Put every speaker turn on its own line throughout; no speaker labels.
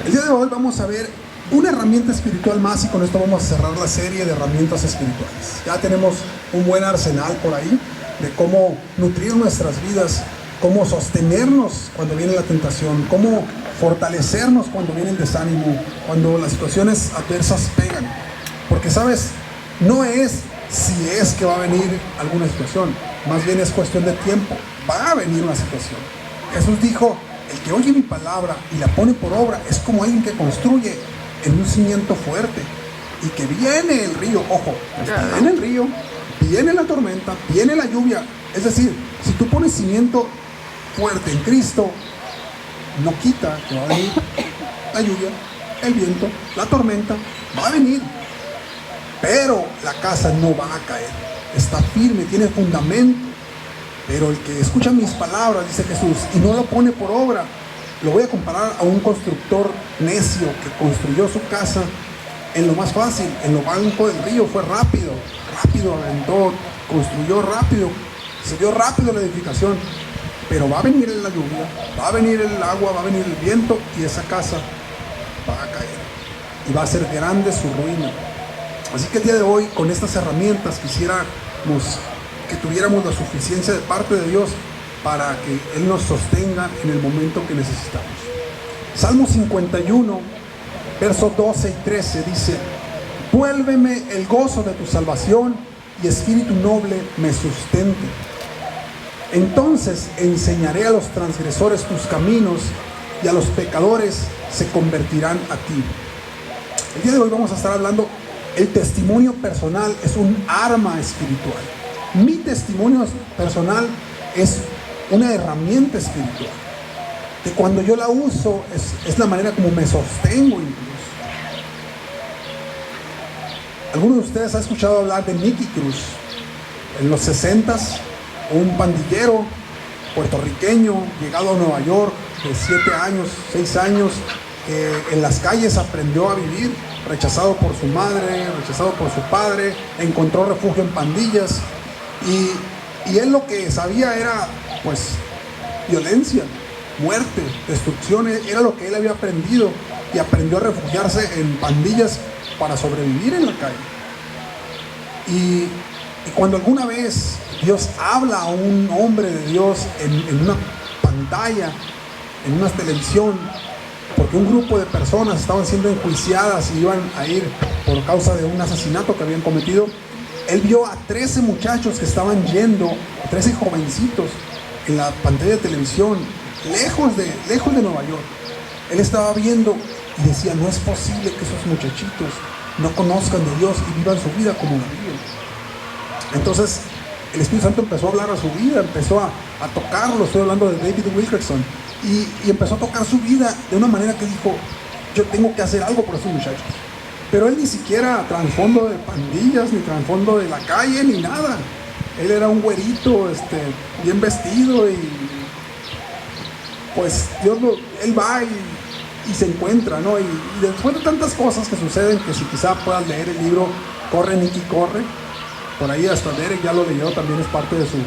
El día de hoy vamos a ver una herramienta espiritual más, y con esto vamos a cerrar la serie de herramientas espirituales. Ya tenemos un buen arsenal por ahí de cómo nutrir nuestras vidas, cómo sostenernos cuando viene la tentación, cómo fortalecernos cuando viene el desánimo, cuando las situaciones adversas pegan. Porque, ¿sabes? No es si es que va a venir alguna situación, más bien es cuestión de tiempo. Va a venir una situación. Jesús dijo: el que oye mi palabra y la pone por obra es como alguien que construye en un cimiento fuerte, y que viene el río, ojo, viene el río, viene la tormenta, viene la lluvia. Es decir, si tú pones cimiento fuerte en Cristo, no quita que va a venir la lluvia, el viento, la tormenta, va a venir, pero la casa no va a caer, está firme, tiene fundamento. Pero el que escucha mis palabras, dice Jesús, y no lo pone por obra, lo voy a comparar a un constructor necio que construyó su casa en lo más fácil, en lo banco del río. Fue rápido, aventó, construyó rápido, se dio rápido la edificación. Pero va a venir la lluvia, va a venir el agua, va a venir el viento, y esa casa va a caer, y va a ser grande su ruina. Así que el día de hoy, con estas herramientas, quisiéramos que tuviéramos la suficiencia de parte de Dios para que Él nos sostenga en el momento que necesitamos. Salmo 51, versos 12 y 13 dice: vuélveme el gozo de tu salvación, y espíritu noble me sustente. Entonces enseñaré a los transgresores tus caminos, y a los pecadores se convertirán a ti. El día de hoy vamos a estar hablando, el testimonio personal es un arma espiritual. Mi testimonio personal es una herramienta espiritual, que cuando yo la uso es la manera como me sostengo incluso. ¿Alguno de ustedes ha escuchado hablar de Nicky Cruz? En los 60s, un pandillero puertorriqueño llegado a Nueva York de 6 años, que en las calles aprendió a vivir, rechazado por su madre, rechazado por su padre, encontró refugio en pandillas, y él lo que sabía era pues violencia, muerte, destrucción. Era lo que él había aprendido, y aprendió a refugiarse en pandillas para sobrevivir en la calle. Y cuando alguna vez Dios habla a un hombre de Dios en una pantalla, en una televisión, porque un grupo de personas estaban siendo enjuiciadas y iban a ir por causa de un asesinato que habían cometido, él vio a 13 muchachos que estaban yendo, 13 jovencitos, en la pantalla de televisión, lejos de Nueva York. Él estaba viendo y decía: no es posible que esos muchachitos no conozcan de Dios y vivan su vida como la viven. Entonces el Espíritu Santo empezó a hablar a su vida, empezó a tocarlo. Estoy hablando de David Wilkerson, y empezó a tocar su vida de una manera que dijo: yo tengo que hacer algo por esos muchachos. Pero él ni siquiera trasfondo de pandillas, ni trasfondo de la calle, ni nada. Él era un güerito, bien vestido, y pues él va y se encuentra, ¿no? Y después de tantas cosas que suceden, que si quizá puedas leer el libro Corre, Nicky, corre, por ahí hasta Derek ya lo leyó, también es parte de su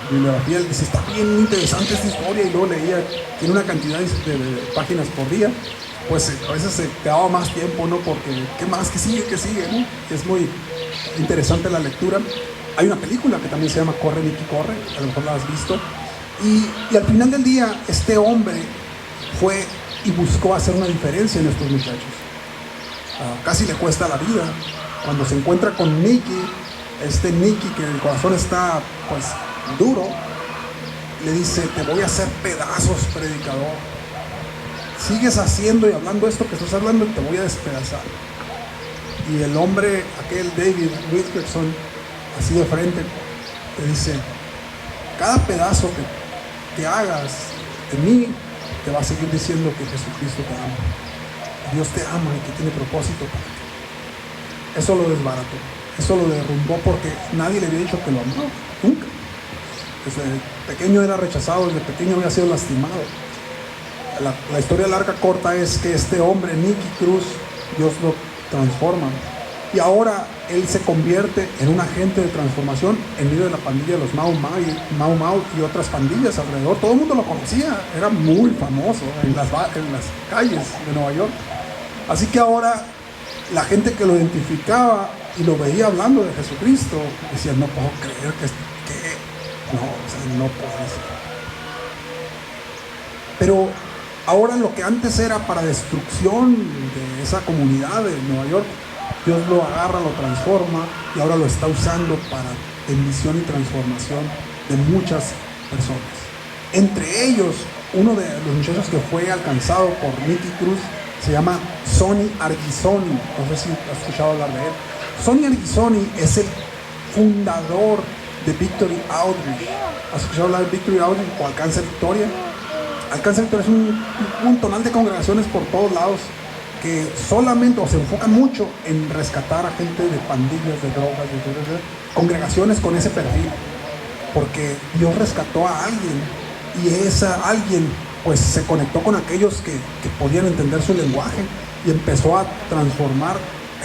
bibliografía. Él dice: está bien interesante esta historia, y luego leía, tiene una cantidad de páginas por día. Pues a veces se quedaba más tiempo, ¿no? Porque ¿qué más? ¿Qué sigue, ¿no? Es muy interesante la lectura. Hay una película que también se llama Corre, Nicky, corre, a lo mejor la has visto. Y al final del día, este hombre fue y buscó hacer una diferencia en estos muchachos. Casi le cuesta la vida. Cuando se encuentra con Nicky, Nicky, que el corazón está pues duro, le dice: te voy a hacer pedazos, predicador. Sigues haciendo y hablando esto que estás hablando, te voy a despedazar. Y el hombre, aquel David Wilkerson, así de frente, te dice: cada pedazo que hagas de mí te va a seguir diciendo que Jesucristo te ama, que Dios te ama y que tiene propósito para ti. Eso lo desbarató, eso lo derrumbó, porque nadie le había dicho que lo amaba, nunca. Desde pequeño era rechazado, desde pequeño había sido lastimado. La historia larga corta es que este hombre, Nicky Cruz, Dios lo transforma, Y ahora él se convierte en un agente de transformación en medio de la pandilla de los Mau Mau y otras pandillas alrededor. Todo el mundo lo conocía, era muy famoso en las calles de Nueva York. Así que ahora la gente que lo identificaba y lo veía hablando de Jesucristo decía, no puedo creer no puede ser. Pero ahora lo que antes era para destrucción de esa comunidad de Nueva York, Dios lo agarra, lo transforma y ahora lo está usando para bendición y transformación de muchas personas. Entre ellos, uno de los muchachos que fue alcanzado por Nicky Cruz se llama Sonny Arguisoni. No sé si has escuchado hablar de él. Sonny Arguisoni es el fundador de Victory Outreach. ¿Has escuchado hablar de Victory Outreach o Alcance Victoria? Alcance Victoria es un tonal de congregaciones por todos lados que solamente o se enfocan mucho en rescatar a gente de pandillas, de drogas, de congregaciones con ese perfil, porque Dios rescató a alguien y esa alguien pues se conectó con aquellos que podían entender su lenguaje y empezó a transformar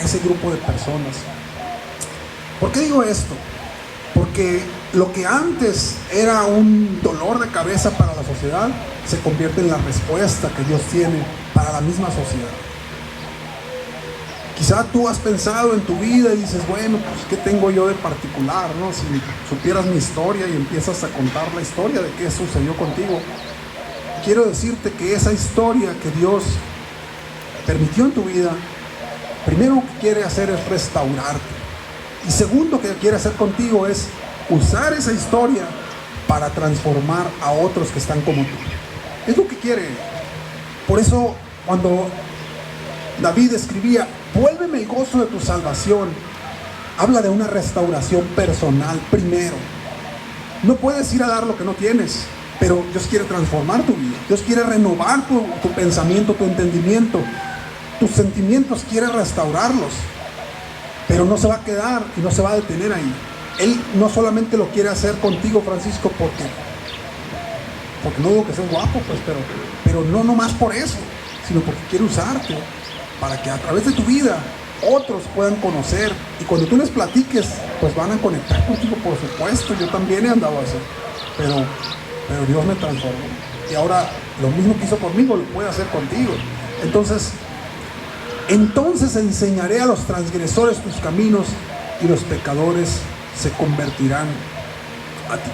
ese grupo de personas. ¿Por qué digo esto? Porque lo que antes era un dolor de cabeza para la sociedad se convierte en la respuesta que Dios tiene para la misma sociedad. Quizá tú has pensado en tu vida y dices, bueno, pues ¿qué tengo yo de particular, no? Si supieras mi historia y empiezas a contar la historia de qué sucedió contigo. Quiero decirte que esa historia que Dios permitió en tu vida, primero que quiere hacer es restaurarte. Y segundo que quiere hacer contigo es usar esa historia para transformar a otros que están como tú. Es lo que quiere. Por eso cuando David escribía, vuélveme el gozo de tu salvación, habla de una restauración personal primero. No puedes ir a dar lo que no tienes, pero Dios quiere transformar tu vida. Dios quiere renovar tu pensamiento, tu entendimiento, tus sentimientos, quiere restaurarlos. Pero no se va a quedar y no se va a detener ahí. Él no solamente lo quiere hacer contigo, Francisco, porque no digo que seas guapo, pues, pero no nomás por eso, sino porque quiere usarte para que a través de tu vida otros puedan conocer. Y cuando tú les platiques, pues van a conectar contigo, por supuesto. Yo también he andado así, pero Dios me transformó. Y ahora lo mismo que hizo conmigo, lo puede hacer contigo. Entonces enseñaré a los transgresores tus caminos y los pecadores se convertirán a ti.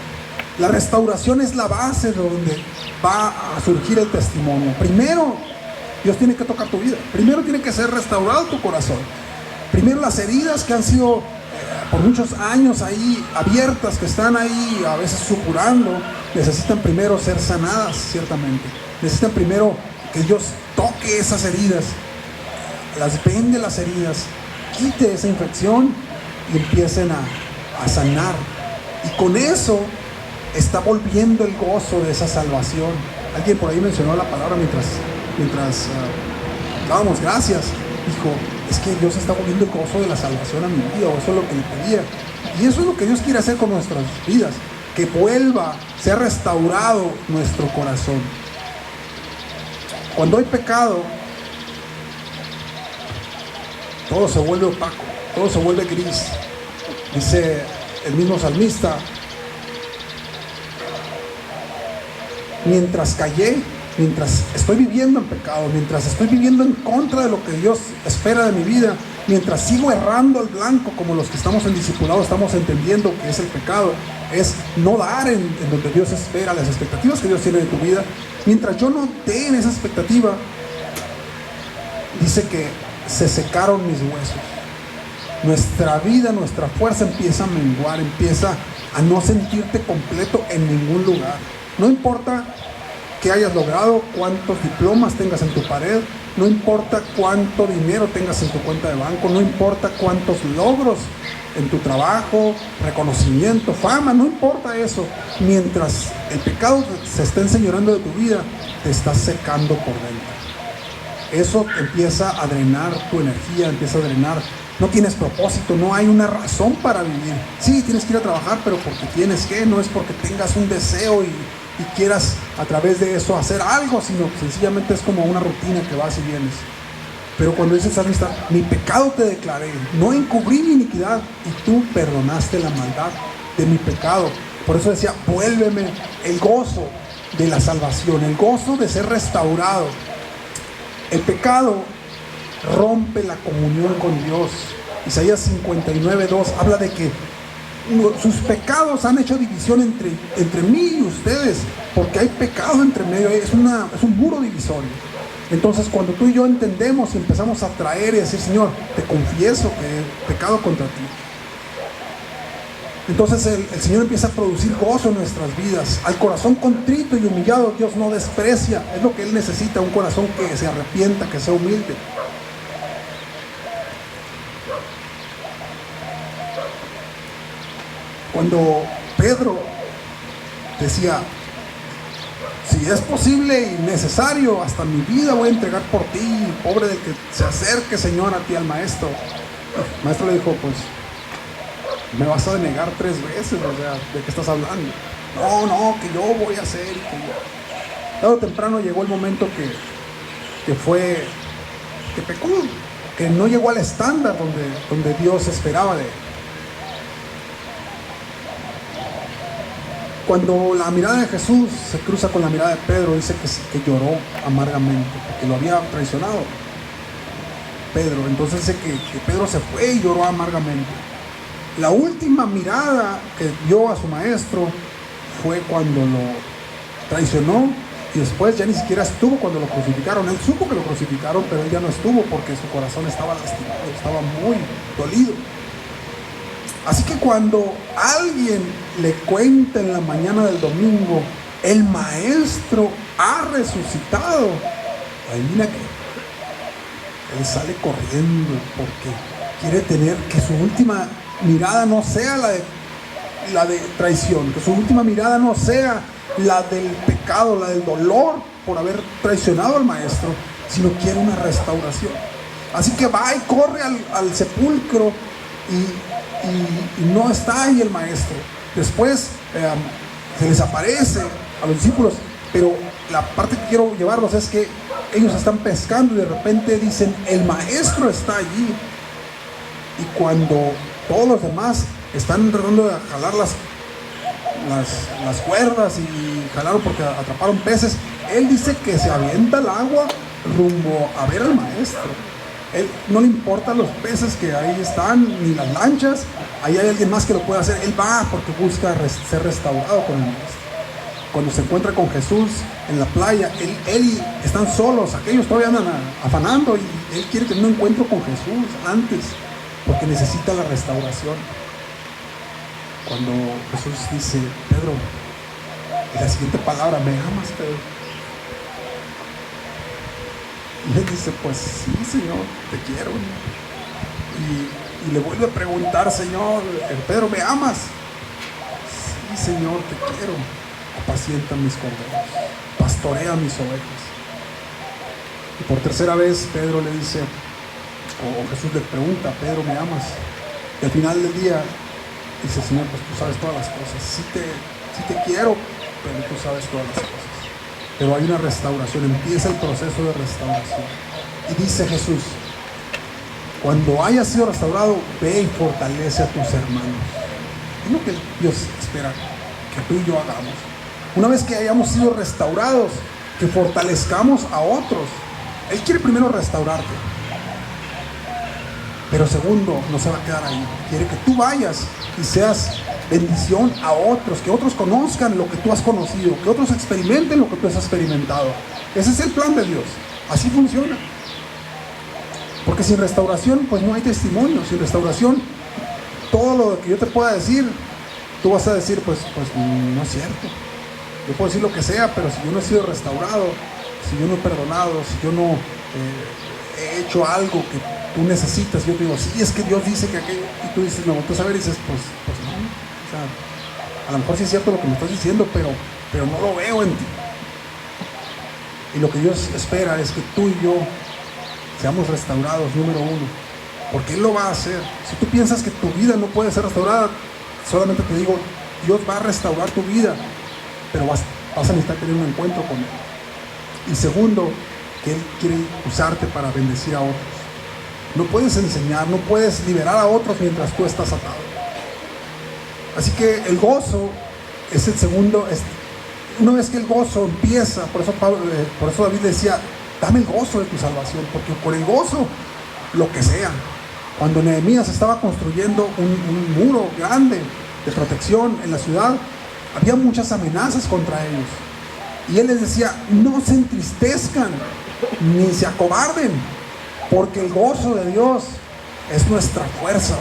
La restauración es la base de donde va a surgir el testimonio. Primero, Dios tiene que tocar tu vida. Primero tiene que ser restaurado tu corazón. Primero las heridas que han sido por muchos años ahí abiertas, que están ahí a veces supurando, necesitan primero ser sanadas, ciertamente. Necesitan primero que Dios toque esas heridas, las vende las heridas, quite esa infección y empiecen a sanar. Y con eso está volviendo el gozo de esa salvación. Alguien por ahí mencionó la palabra mientras dábamos gracias. Dijo, es que Dios está volviendo el gozo de la salvación a mi vida, o eso es lo que le pedía. Y eso es lo que Dios quiere hacer con nuestras vidas, que vuelva, sea restaurado nuestro corazón. Cuando hay pecado, todo se vuelve opaco, todo se vuelve gris. Dice el mismo salmista, mientras callé, mientras estoy viviendo en pecado, mientras estoy viviendo en contra de lo que Dios espera de mi vida, mientras sigo errando al blanco, como los que estamos en discipulado estamos entendiendo que es el pecado, es no dar en donde Dios espera, las expectativas que Dios tiene de tu vida. Mientras yo no dé en esa expectativa, dice que se secaron mis huesos. Nuestra vida, nuestra fuerza empieza a menguar, empieza a no sentirte completo en ningún lugar. No importa qué hayas logrado, cuántos diplomas tengas en tu pared, no importa cuánto dinero tengas en tu cuenta de banco, no importa cuántos logros en tu trabajo, reconocimiento, fama, no importa eso. Mientras el pecado se está enseñoreando de tu vida, te estás secando por dentro. Eso empieza a drenar tu energía, empieza a drenar. No tienes propósito, no hay una razón para vivir. Sí, tienes que ir a trabajar, pero porque tienes que, no es porque tengas un deseo y quieras a través de eso hacer algo, sino sencillamente es como una rutina que vas y vienes. Pero cuando dice el salmista, mi pecado te declaré, no encubrí mi iniquidad, y tú perdonaste la maldad de mi pecado. Por eso decía, vuélveme el gozo de la salvación, el gozo de ser restaurado. El pecado rompe la comunión con Dios. Isaías 59:2 habla de que sus pecados han hecho división entre mí y ustedes, porque hay pecado entre medio, es un muro divisorio. Entonces cuando tú y yo entendemos y empezamos a traer y decir, Señor, te confieso que he pecado contra ti, entonces el Señor empieza a producir gozo en nuestras vidas. Al corazón contrito y humillado Dios no desprecia. Es lo que Él necesita, un corazón que se arrepienta, que sea humilde. Cuando Pedro decía, si es posible y necesario, hasta mi vida voy a entregar por ti, pobre del que se acerque, Señor, a ti, al maestro. El maestro le dijo, pues, me vas a denegar 3 veces, o sea, ¿de qué estás hablando? No, que yo voy a hacer. Tarde o temprano llegó el momento que pecó, que no llegó al estándar donde Dios esperaba de él. Cuando la mirada de Jesús se cruza con la mirada de Pedro, dice que lloró amargamente, porque lo había traicionado Pedro. Entonces dice que Pedro se fue y lloró amargamente. La última mirada que dio a su maestro fue cuando lo traicionó, y después ya ni siquiera estuvo cuando lo crucificaron. Él supo que lo crucificaron, pero él ya no estuvo porque su corazón estaba lastimado, estaba muy dolido. Así que cuando alguien le cuenta en la mañana del domingo, el maestro ha resucitado, adivina qué, él sale corriendo porque quiere tener que su última mirada no sea la de traición, que su última mirada no sea la del pecado, la del dolor por haber traicionado al maestro, sino quiere una restauración. Así que va y corre al sepulcro y no está ahí el maestro. Después se les aparece a los discípulos, pero la parte que quiero llevarlos es que ellos están pescando y de repente dicen, el maestro está allí. Y cuando todos los demás están tratando de jalar las cuerdas y jalaron porque atraparon peces, él dice que se avienta al agua rumbo a ver al maestro. Él no le importan los peces que ahí están, ni las lanchas, ahí hay alguien más que lo puede hacer. Él va porque busca ser restaurado con el maestro. Cuando se encuentra con Jesús en la playa, él están solos, aquellos todavía andan afanando, y él quiere tener un encuentro con Jesús antes, porque necesita la restauración. Cuando Jesús dice, Pedro, y la siguiente palabra, ¿me amas, Pedro? Y él dice, pues sí, Señor, te quiero. Y le vuelve a preguntar, Señor, Pedro, ¿me amas? Sí, Señor, te quiero. Apacienta mis corderos, pastorea mis ovejas. Y por tercera vez Pedro le dice, o Jesús le pregunta, Pedro, ¿me amas? Y al final del día dice, Señor, pues tú sabes todas las cosas. Sí te quiero, pero tú sabes todas las cosas. Pero hay una restauración, empieza el proceso de restauración. Y dice Jesús, cuando hayas sido restaurado, ve y fortalece a tus hermanos. Es lo que Dios espera que tú y yo hagamos. Una vez que hayamos sido restaurados, que fortalezcamos a otros. Él quiere primero restaurarte, pero segundo, no se va a quedar ahí. Quiere que tú vayas y seas bendición a otros, que otros conozcan lo que tú has conocido, que otros experimenten lo que tú has experimentado. Ese es el plan de Dios. Así funciona. Porque sin restauración, pues no hay testimonio. Sin restauración, todo lo que yo te pueda decir, tú vas a decir, pues no es cierto. Yo puedo decir lo que sea, pero si yo no he sido restaurado, si yo no he perdonado, si yo no he hecho algo que tú necesitas, yo te digo, sí, es que Dios dice que aquello, y tú dices, no, tú a ver, y dices, pues no. O sea, a lo mejor sí es cierto lo que me estás diciendo, pero no lo veo en ti. Y lo que Dios espera es que tú y yo seamos restaurados, número uno, porque Él lo va a hacer. Si tú piensas que tu vida no puede ser restaurada, solamente te digo, Dios va a restaurar tu vida, pero vas a necesitar tener un encuentro con Él. Y segundo, que Él quiere usarte para bendecir a otros. No puedes enseñar, no puedes liberar a otros mientras tú estás atado. Así que el gozo es el segundo. Una vez que el gozo empieza, por eso David decía, dame el gozo de tu salvación, porque por el gozo, lo que sea. Cuando Nehemías estaba construyendo un muro grande de protección en la ciudad, había muchas amenazas contra ellos. Y él les decía, no se entristezcan, ni se acobarden, porque el gozo de Dios es nuestra fuerza.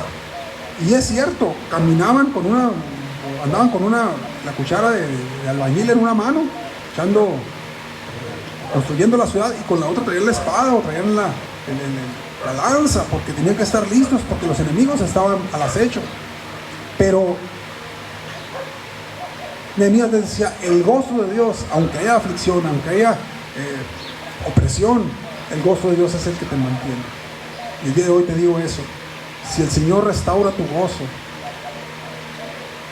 Y es cierto, andaban con la cuchara de albañil en una mano, construyendo la ciudad, y con la otra traían la espada o traían la lanza, porque tenían que estar listos, porque los enemigos estaban al acecho. Pero Nehemías les decía, el gozo de Dios, aunque haya aflicción, aunque haya opresión, el gozo de Dios es el que te mantiene. Y el día de hoy te digo eso: si el Señor restaura tu gozo,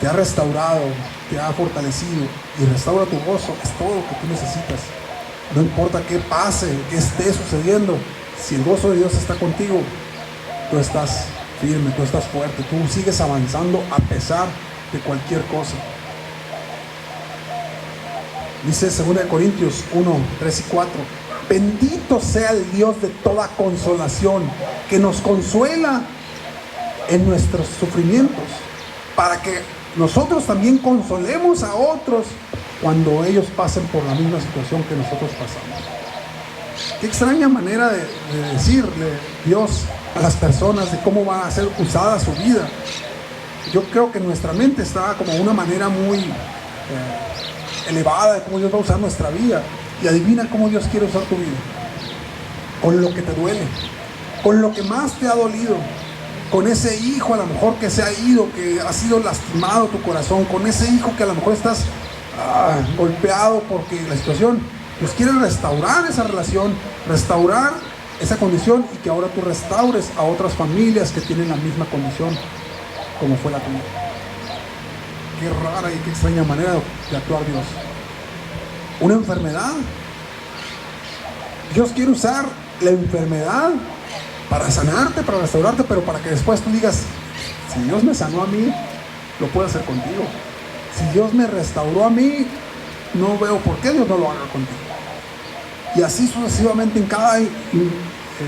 te ha restaurado, te ha fortalecido y restaura tu gozo, es todo lo que tú necesitas. No importa qué pase, qué esté sucediendo, si el gozo de Dios está contigo, tú estás firme, tú estás fuerte, tú sigues avanzando a pesar de cualquier cosa. Dice 2 Corintios 1, 3 y 4: bendito sea el Dios de toda consolación, que nos consuela en nuestros sufrimientos, para que nosotros también consolemos a otros cuando ellos pasen por la misma situación que nosotros pasamos. Qué extraña manera de decirle Dios a las personas de cómo va a ser usada su vida. Yo creo que nuestra mente está como una manera muy elevada de cómo Dios va a usar nuestra vida. Y adivina cómo Dios quiere usar tu vida: con lo que te duele, con lo que más te ha dolido, con ese hijo a lo mejor que se ha ido, que ha sido lastimado tu corazón, con ese hijo que a lo mejor estás golpeado porque la situación. Dios quiere restaurar esa relación, restaurar esa condición, y que ahora tú restaures a otras familias que tienen la misma condición como fue la tuya. Qué rara y qué extraña manera de actuar Dios. Una enfermedad, Dios quiere usar la enfermedad para sanarte, para restaurarte, pero para que después tú digas, si Dios me sanó a mí, lo puede hacer contigo. Si Dios me restauró a mí, no veo por qué Dios no lo haga contigo. Y así sucesivamente en cada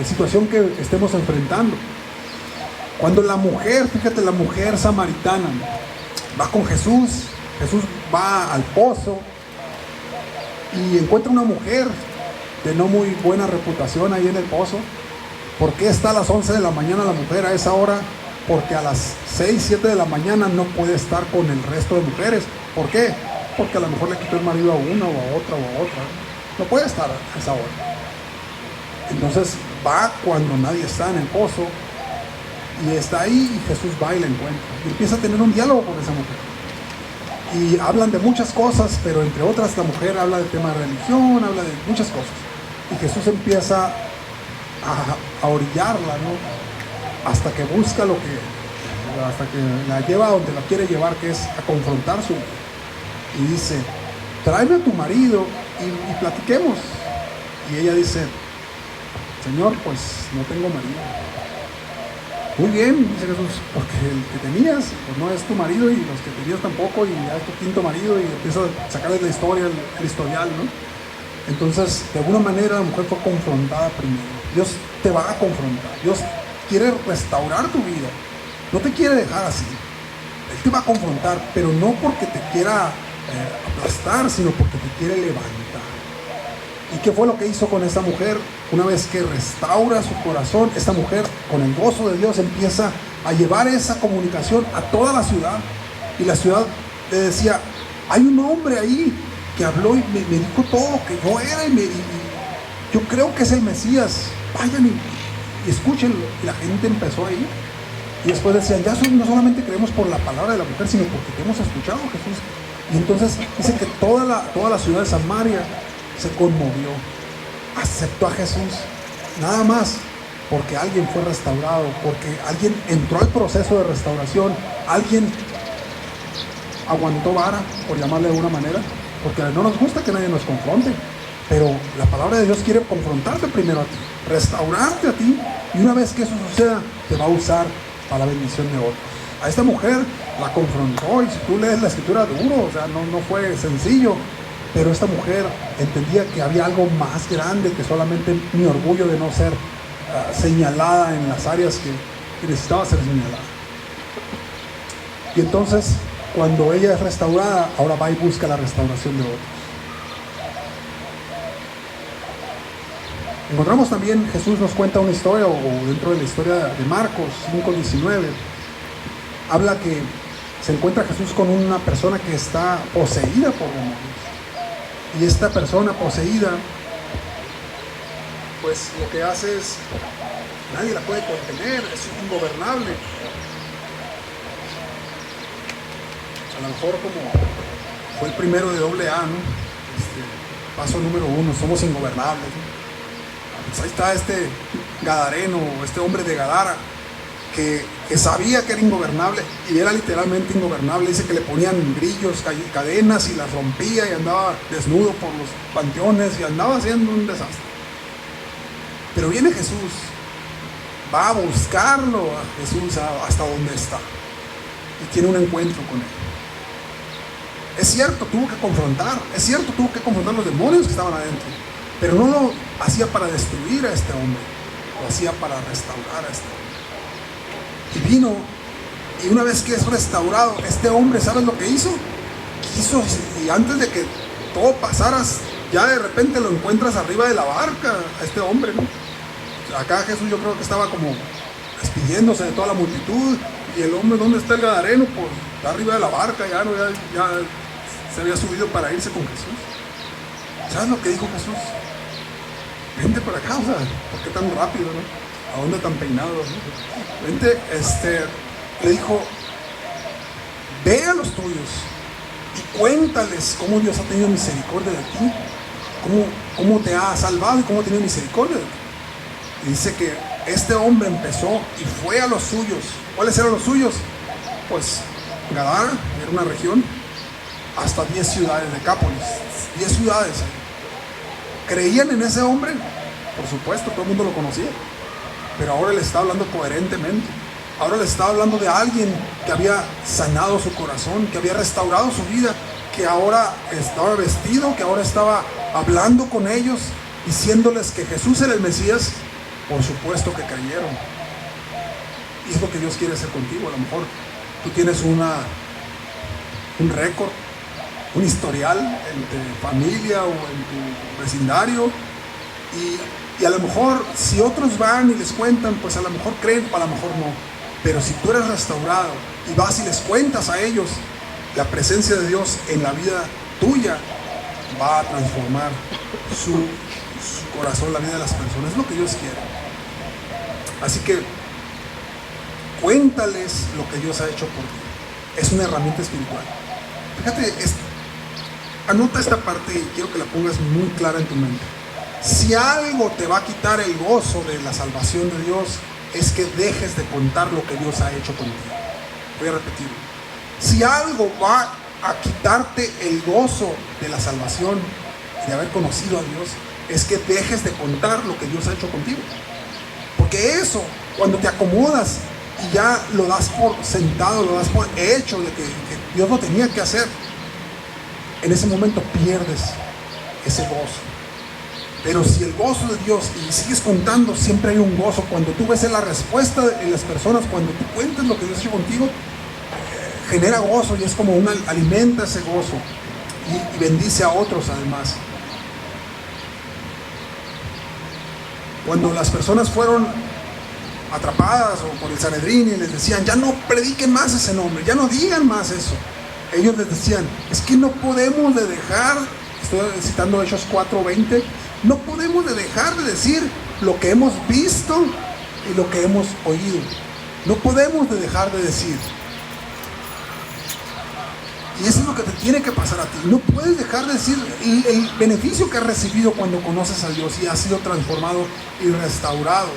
situación que estemos enfrentando. Cuando la mujer, fíjate, la mujer samaritana va con Jesús, Jesús va al pozo y encuentra una mujer de no muy buena reputación ahí en el pozo. ¿Por qué está a las 11 de la mañana la mujer a esa hora? Porque a las 6, 7 de la mañana no puede estar con el resto de mujeres. ¿Por qué? Porque a lo mejor le quitó el marido a una o a otra o a otra. No puede estar a esa hora. Entonces va cuando nadie está en el pozo, y está ahí, y Jesús va y la encuentra y empieza a tener un diálogo con esa mujer, y hablan de muchas cosas, pero entre otras la mujer habla del tema de religión, habla de muchas cosas, y Jesús empieza a orillarla, ¿no? Hasta que busca hasta que la lleva a donde la quiere llevar, que es a confrontar su vida, y dice, tráeme a tu marido y platiquemos. Y ella dice, Señor, pues no tengo marido. Muy bien, dice Jesús, porque el que tenías pues no es tu marido, y los que tenías tampoco, y ya es tu quinto marido, y empieza a sacarles la historia, el historial, ¿no? Entonces, de alguna manera la mujer fue confrontada primero. Dios te va a confrontar, Dios quiere restaurar tu vida, no te quiere dejar así. Él te va a confrontar, pero no porque te quiera aplastar, sino porque te quiere levantar. ¿Y qué fue lo que hizo con esta mujer? Una vez que restaura su corazón, esta mujer, con el gozo de Dios, empieza a llevar esa comunicación a toda la ciudad. Y la ciudad le decía, hay un hombre ahí que habló y me dijo todo lo que yo era, y yo creo que es el Mesías, vayan y escúchenlo. Y la gente empezó a ir. Y después decían, ya no solamente creemos por la palabra de la mujer, sino porque te hemos escuchado, Jesús. Y entonces dice que toda la ciudad de Samaria se conmovió, aceptó a Jesús, nada más porque alguien fue restaurado, porque alguien entró al proceso de restauración, alguien aguantó vara, por llamarle de alguna manera, porque no nos gusta que nadie nos confronte, Pero la palabra de Dios quiere confrontarte primero a ti, restaurarte a ti, y una vez que eso suceda, te va a usar para la bendición de otros. A esta mujer la confrontó, y si tú lees la escritura duro, o sea, no fue sencillo, pero esta mujer entendía que había algo más grande que solamente mi orgullo de no ser señalada en las áreas que necesitaba ser señalada. Y entonces, cuando ella es restaurada, ahora va y busca la restauración de otros. Encontramos también, Jesús nos cuenta una historia, o dentro de la historia de Marcos 5:19, habla que se encuentra Jesús con una persona que está poseída por demonios. Y esta persona poseída, pues lo que hace es, nadie la puede contener, es ingobernable. A lo mejor como fue el primero de AA, ¿no? Paso número 1, somos ingobernables, ¿no? Pues ahí está este gadareno, este hombre de Gadara, que sabía que era ingobernable, y era literalmente ingobernable. Dice que le ponían grillos, cadenas, y las rompía, y andaba desnudo por los panteones, y andaba haciendo un desastre. Pero viene Jesús, va a buscarlo a Jesús hasta donde está, y tiene un encuentro con él. Es cierto, tuvo que confrontar los demonios que estaban adentro, pero no lo hacía para destruir a este hombre, lo hacía para restaurar a este hombre. Y vino, y una vez que es restaurado, este hombre, ¿sabes lo que hizo? Y antes de que todo pasara, ya de repente lo encuentras arriba de la barca, a este hombre, ¿no? Acá Jesús yo creo que estaba como despidiéndose de toda la multitud, y el hombre, ¿dónde está el gadareno? Pues está arriba de la barca, ya se había subido para irse con Jesús. ¿Sabes lo que dijo Jesús? Vente por acá, o sea, ¿por qué tan rápido, no? ¿A dónde tan peinado, no? Vente, le dijo, ve a los tuyos y cuéntales cómo Dios ha tenido misericordia de ti, cómo te ha salvado y cómo ha tenido misericordia de ti. Y dice que este hombre empezó y fue a los suyos. ¿Cuáles eran los suyos? Pues Gadara, era una región, hasta 10 ciudades, Decápolis, 10 ciudades. ¿Creían en ese hombre? Por supuesto, todo el mundo lo conocía. Pero ahora le está hablando coherentemente. Ahora le está hablando de alguien que había sanado su corazón, que había restaurado su vida, que ahora estaba vestido, que ahora estaba hablando con ellos, diciéndoles que Jesús era el Mesías. Por supuesto que creyeron. Y es lo que Dios quiere hacer contigo. A lo mejor tú tienes un récord, un historial en tu familia o en tu vecindario, y a lo mejor si otros van y les cuentan, pues a lo mejor creen, a lo mejor no. Pero si tú eres restaurado y vas y les cuentas a ellos, la presencia de Dios en la vida tuya va a transformar su corazón, la vida de las personas. Es lo que Dios quiere. Así que cuéntales lo que Dios ha hecho por ti. Es una herramienta espiritual. Fíjate, anota esta parte y quiero que la pongas muy clara en tu mente. Si algo te va a quitar el gozo de la salvación de Dios, es que dejes de contar lo que Dios ha hecho contigo. Voy a repetirlo. Si algo va a quitarte el gozo de la salvación, de haber conocido a Dios, es que dejes de contar lo que Dios ha hecho contigo. Porque eso, cuando te acomodas y ya lo das por sentado, lo das por hecho de que Dios lo tenía que hacer, en ese momento pierdes ese gozo. Pero si el gozo de Dios, y sigues contando, siempre hay un gozo. Cuando tú ves la respuesta de las personas, cuando tú cuentas lo que Dios ha hecho contigo, genera gozo, y es como alimenta ese gozo y bendice a otros además. Cuando las personas fueron atrapadas o por el Sanedrín y les decían, ya no prediquen más ese nombre, ya no digan más eso, ellos les decían, es que no podemos de dejar, estoy citando Hechos 4:20, no podemos de dejar de decir lo que hemos visto y lo que hemos oído. No podemos de dejar de decir. Y eso es lo que te tiene que pasar a ti. No puedes dejar de decir el beneficio que has recibido cuando conoces a Dios y has sido transformado y restaurado.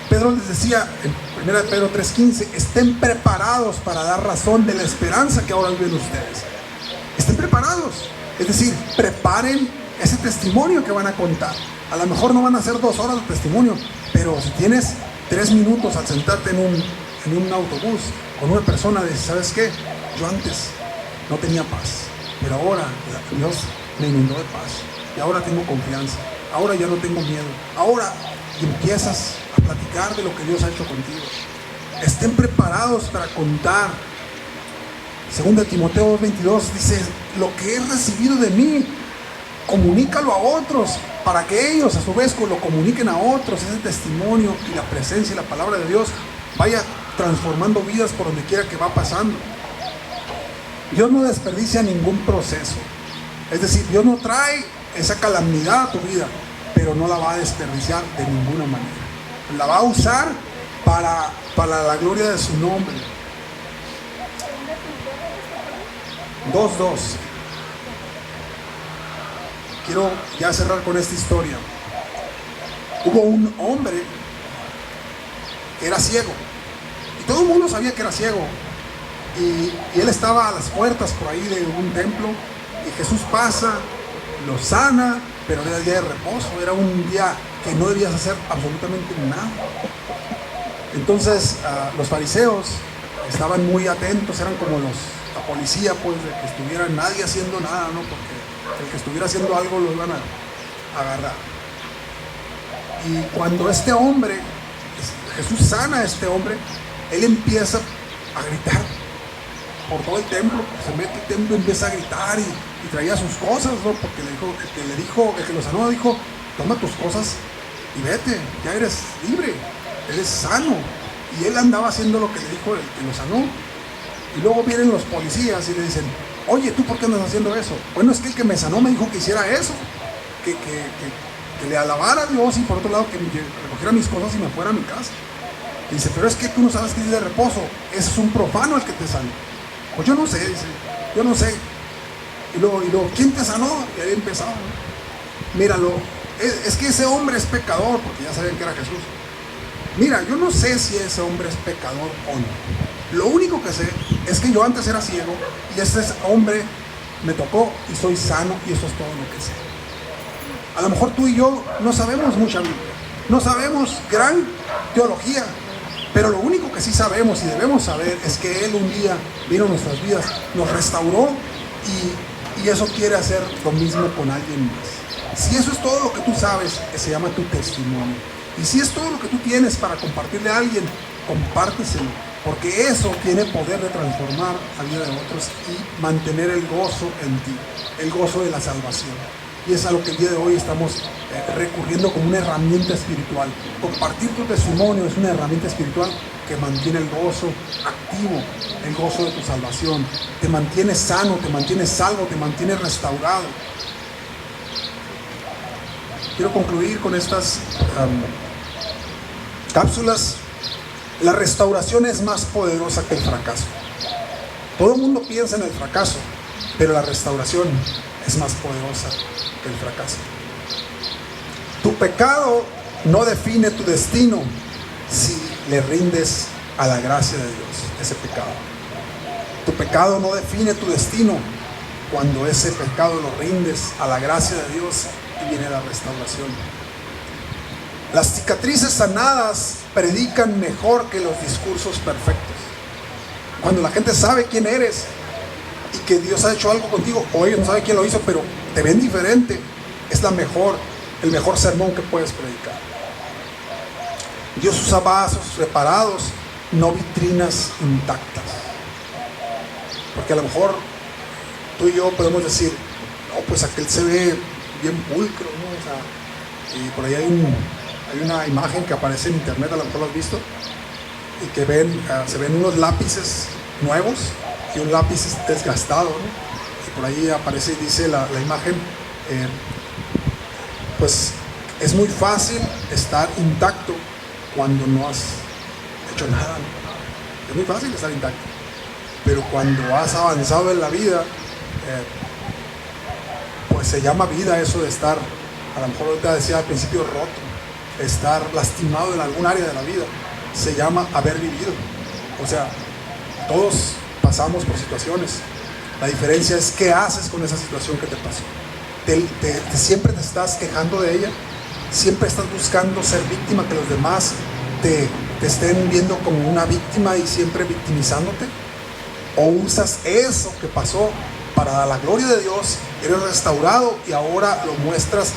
Pedro les decía en 1 Pedro 3:15, estén preparados para dar razón de la esperanza que ahora viven ustedes. Estén preparados. Es decir, preparen ese testimonio que van a contar. A lo mejor no van a ser 2 horas de testimonio, pero si tienes 3 minutos al sentarte en un autobús con una persona, dices, ¿sabes qué? Yo antes no tenía paz, pero ahora Dios me inundó de paz y ahora tengo confianza, ahora ya no tengo miedo, ahora empiezas a platicar de lo que Dios ha hecho contigo. Estén preparados para contar. Según de Timoteo 22 dice, lo que he recibido de mí, comunícalo a otros, para que ellos a su vez lo comuniquen a otros. Ese testimonio y la presencia y la palabra de Dios vaya transformando vidas por donde quiera que va pasando. Dios no desperdicia ningún proceso. Es decir, Dios no trae esa calamidad a tu vida, pero no la va a desperdiciar de ninguna manera. La va a usar para la gloria de su nombre. 2:2. Quiero ya cerrar con esta historia. Hubo un hombre que era ciego, y todo el mundo sabía que era ciego, y él estaba a las puertas por ahí de un templo, y Jesús pasa, lo sana, pero era día de reposo, era un día que no debías hacer absolutamente nada. Entonces los fariseos estaban muy atentos, eran como la policía, pues, de que estuviera nadie haciendo nada, ¿no? Porque el que estuviera haciendo algo lo iban a agarrar. Y cuando este hombre, Jesús sana a este hombre, él empieza a gritar por todo el templo, se mete al templo y empieza a gritar y traía sus cosas, ¿no? Porque el que lo sanó dijo, toma tus cosas y vete, ya eres libre, eres sano. Y él andaba haciendo lo que le dijo el que lo sanó. Y luego vienen los policías y le dicen, oye, ¿tú por qué andas haciendo eso? Bueno, es que el que me sanó me dijo que hiciera eso, que le alabara a Dios, y por otro lado que recogiera mis cosas y me fuera a mi casa. Y dice, pero es que tú no sabes que es de reposo, ese es un profano el que te sanó. Pues yo no sé, dice, yo no sé. Y luego, ¿quién te sanó? Y ahí empezaba, ¿no? Míralo, es que ese hombre es pecador, porque ya sabían que era Jesús. Mira, yo no sé si ese hombre es pecador o no. Lo único que sé es que yo antes era ciego y ese hombre me tocó y soy sano, y eso es todo lo que sé. A lo mejor tú y yo no sabemos mucha Biblia, no sabemos gran teología, pero lo único que sí sabemos y debemos saber es que Él un día vino a nuestras vidas, nos restauró, y eso quiere hacer lo mismo con alguien más. Si eso es todo lo que tú sabes, se llama tu testimonio. Y si es todo lo que tú tienes para compartirle a alguien, compárteselo, porque eso tiene poder de transformar la vida de otros y mantener el gozo en ti, el gozo de la salvación. Y es a lo que el día de hoy estamos recurriendo como una herramienta espiritual. Compartir tu testimonio es una herramienta espiritual que mantiene el gozo activo, el gozo de tu salvación. Te mantiene sano, te mantiene salvo, te mantiene restaurado. Quiero concluir con estas cápsulas. La restauración es más poderosa que el fracaso. Todo el mundo piensa en el fracaso, pero la restauración es más poderosa que el fracaso. Tu pecado no define tu destino si le rindes a la gracia de Dios ese pecado. Tu pecado no define tu destino cuando ese pecado lo rindes a la gracia de Dios y viene la restauración. Las cicatrices sanadas predican mejor que los discursos perfectos. Cuando la gente sabe quién eres y que Dios ha hecho algo contigo, o ellos no saben quién lo hizo, pero te ven diferente, es el mejor sermón que puedes predicar. Dios usa vasos reparados, no vitrinas intactas. Porque a lo mejor tú y yo podemos decir, no, pues aquel se ve bien pulcro, ¿no? O sea, y por ahí hay una imagen que aparece en internet, a lo mejor lo has visto, y que se ven unos lápices nuevos y un lápiz desgastado, ¿no? Y por ahí aparece y dice la imagen, pues es muy fácil estar intacto cuando no has hecho nada, ¿no? Es muy fácil estar intacto, pero cuando has avanzado en la vida, pues se llama vida eso de estar, a lo mejor ahorita decía al principio, roto, estar lastimado en algún área de la vida, se llama haber vivido. O sea, todos pasamos por situaciones. La diferencia es qué haces con esa situación que te pasó. siempre te estás quejando de ella, siempre estás buscando ser víctima, que los demás te estén viendo como una víctima y siempre victimizándote, o usas eso que pasó para la gloria de Dios, eres restaurado y ahora lo muestras